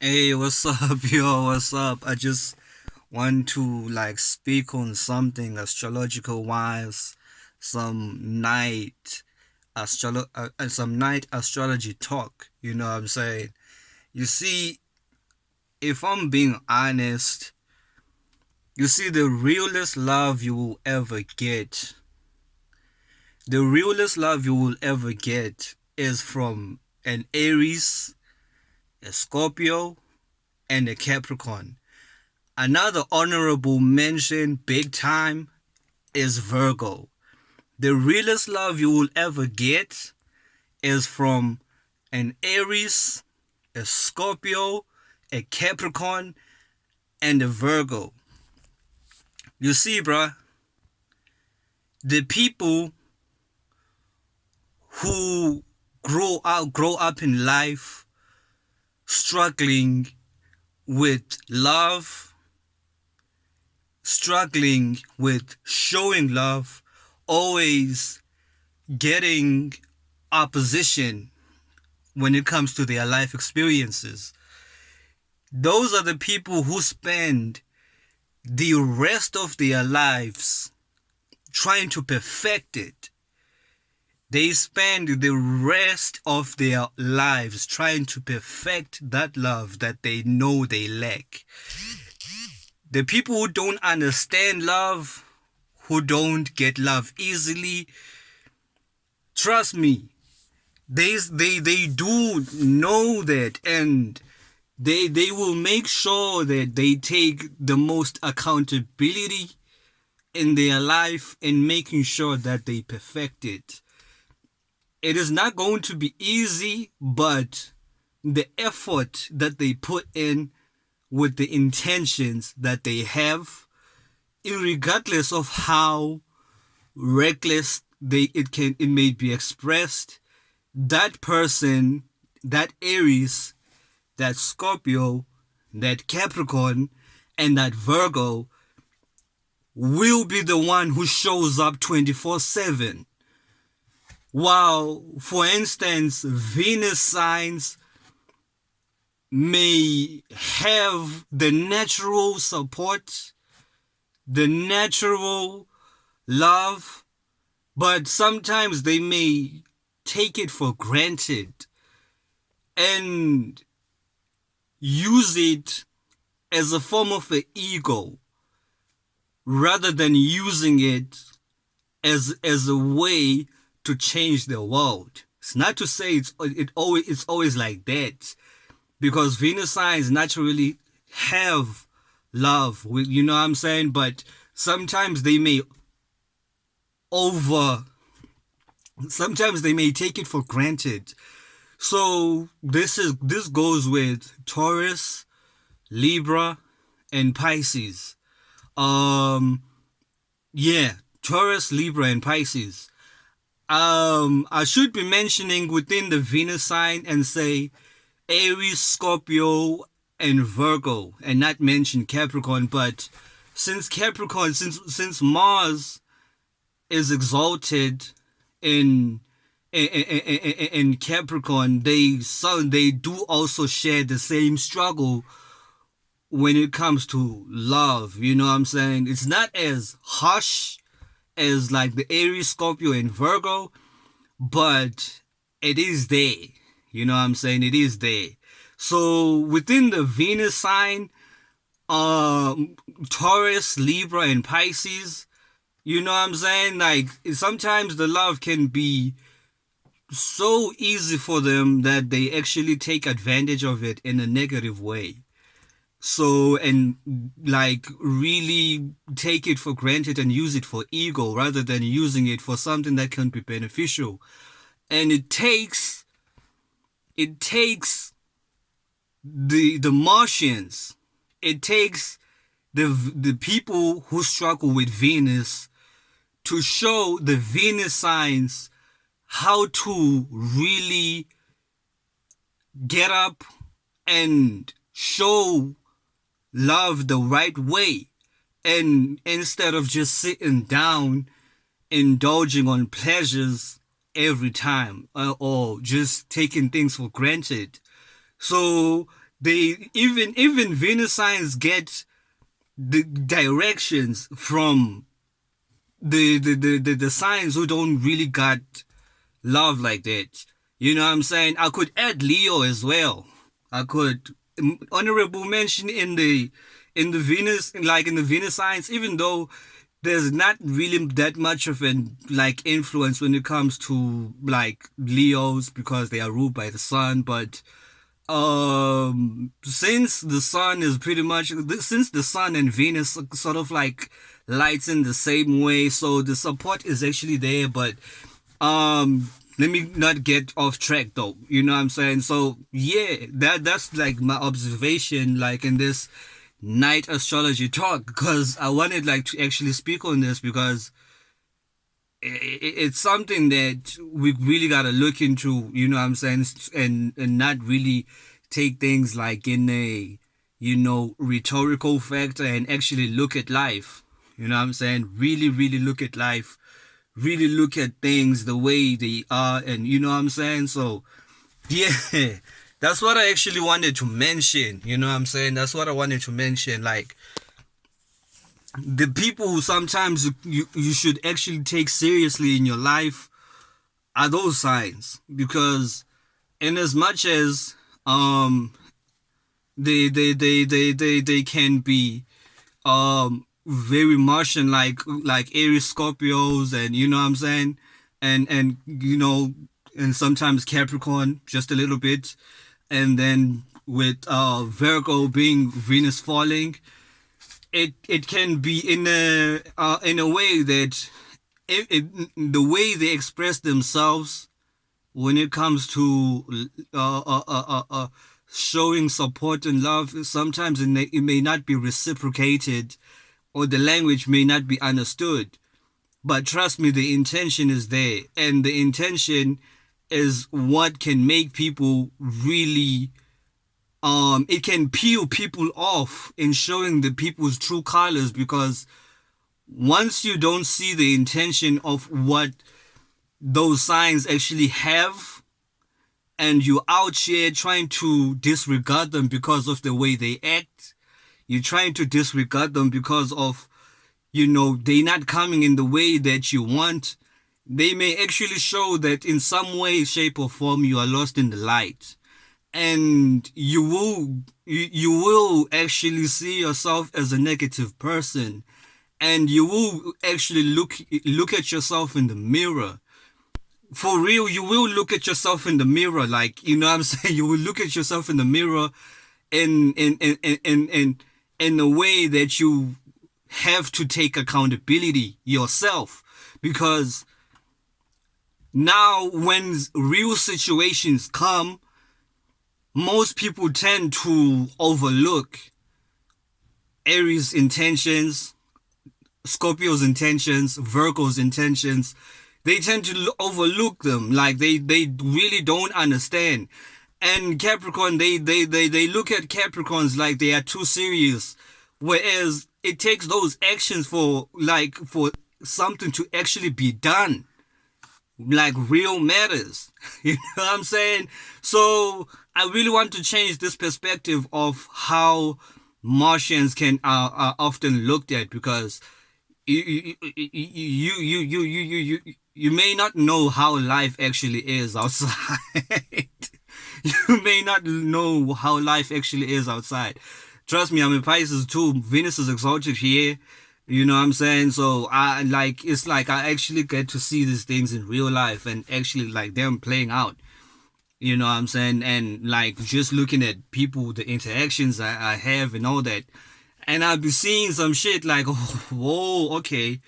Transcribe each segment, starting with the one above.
Hey, what's up, yo? What's up? I just want to speak on something astrological wise, some night astrology talk. You know what I'm saying? You see, if I'm being honest, you see the realest love you will ever get. The realest love you will ever get is from an Aries, a Scorpio, and a Capricorn. Another honorable mention, big time, is Virgo. The realest love you will ever get is from an Aries, a Scorpio, a Capricorn, and a Virgo. You see, bruh, the people who grow up in life struggling with love, struggling with showing love, always getting opposition when it comes to their life experiences. Those are the people who spend the rest of their lives trying to perfect it. They spend the rest of their lives trying to perfect that love that they know they lack. The people who don't understand love, who don't get love easily, trust me, they do know that, and they will make sure that they take the most accountability in their life in making sure that they perfect it. It is not going to be easy, but the effort that they put in with the intentions that they have, regardless of how reckless it may be expressed, that person, that Aries, that Scorpio, that Capricorn, and that Virgo will be the one who shows up 24/7. While, for instance, Venus signs may have the natural support, the natural love, but sometimes they may take it for granted and use it as a form of an ego rather than using it as a way to change the world. It's not to say it's always like that, because Venus signs naturally have love, you know what I'm saying, but sometimes they may over sometimes they may take it for granted. So this goes with Taurus, Libra, and Pisces. Um yeah, Taurus, Libra, and Pisces. I should be mentioning within the Venus sign and say Aries, Scorpio, and Virgo, and not mention Capricorn. But since Mars is exalted in in Capricorn, they do also share the same struggle when it comes to love. You know what I'm saying? It's not as harsh as like the Aries, Scorpio, and Virgo, but it is there. You know what I'm saying? It is there. So within the Venus sign, um, Taurus, Libra, and Pisces, you know what I'm saying? Like sometimes the love can be so easy for them that they actually take advantage of it in a negative way. So, and like really take it for granted and use it for ego rather than using it for something that can be beneficial. And it takes the Martians, it takes the people who struggle with Venus to show the Venus signs how to really get up and show love the right way, and instead of just sitting down indulging on pleasures every time, or just taking things for granted. So they even Venus signs get the directions from the signs who don't really got love like that. You know what I'm saying? I could add Leo as well. I could honorable mention in the Venus, like in the Venus signs, even though there's not really that much of an like influence when it comes to like Leos because they are ruled by the sun. But since the sun is pretty much, since the sun and Venus sort of like lights in the same way, so the support is actually there. But let me not get off track though, you know what I'm saying? So yeah, that's like my observation like in this night astrology talk, because I wanted like to actually speak on this because it's something that we really got to look into, you know what I'm saying, and not really take things like in a, you know, rhetorical factor, and actually look at life. You know what I'm saying? Really, really look at life. Really look at things the way they are, and you know what I'm saying? So, yeah, that's what I actually wanted to mention. You know what I'm saying? That's what I wanted to mention. Like, the people who sometimes you should actually take seriously in your life are those signs, because in as much as they can be very Martian, like Aries, Scorpios, and you know what I'm saying, and you know, and sometimes Capricorn just a little bit, and then with Virgo being Venus falling, it can be in a way that the way they express themselves when it comes to showing support and love, sometimes it may not be reciprocated, or the language may not be understood. But trust me, the intention is there, and the intention is what can make people really it can peel people off in showing the people's true colors, because once you don't see the intention of what those signs actually have, and you're out here trying to disregard them because of the way they act, you're trying to disregard them because of, you know, they not coming in the way that you want, they may actually show that in some way, shape, or form you are lost in the light, and you will actually see yourself as a negative person, and you will actually look at yourself in the mirror. For real, you will look at yourself in the mirror, like, you know what I'm saying? You will look at yourself in the mirror in a way that you have to take accountability yourself, because now when real situations come, most people tend to overlook Aries intentions, Scorpio's intentions, Virgo's intentions. They tend to overlook them, like they really don't understand. And Capricorn, they look at Capricorns like they are too serious, whereas it takes those actions for something to actually be done, like real matters. You know what I'm saying? So I really want to change this perspective of how Martians can are often looked at, because you may not know how life actually is outside. You may not know how life actually is outside. Trust me, I'm a Pisces too. Venus is exalted here. You know what I'm saying? So I like, it's like I actually get to see these things in real life and actually like them playing out. You know what I'm saying? And like just looking at people, the interactions I have and all that. And I'll be seeing some shit like, oh, whoa, okay.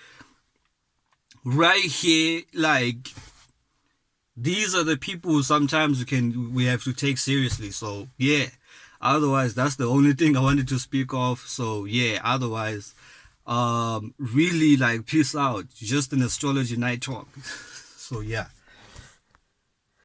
Right here, like, these are the people sometimes we have to take seriously. So yeah. Otherwise, that's the only thing I wanted to speak of. So yeah, otherwise, really like peace out. Just an astrology night talk. So yeah.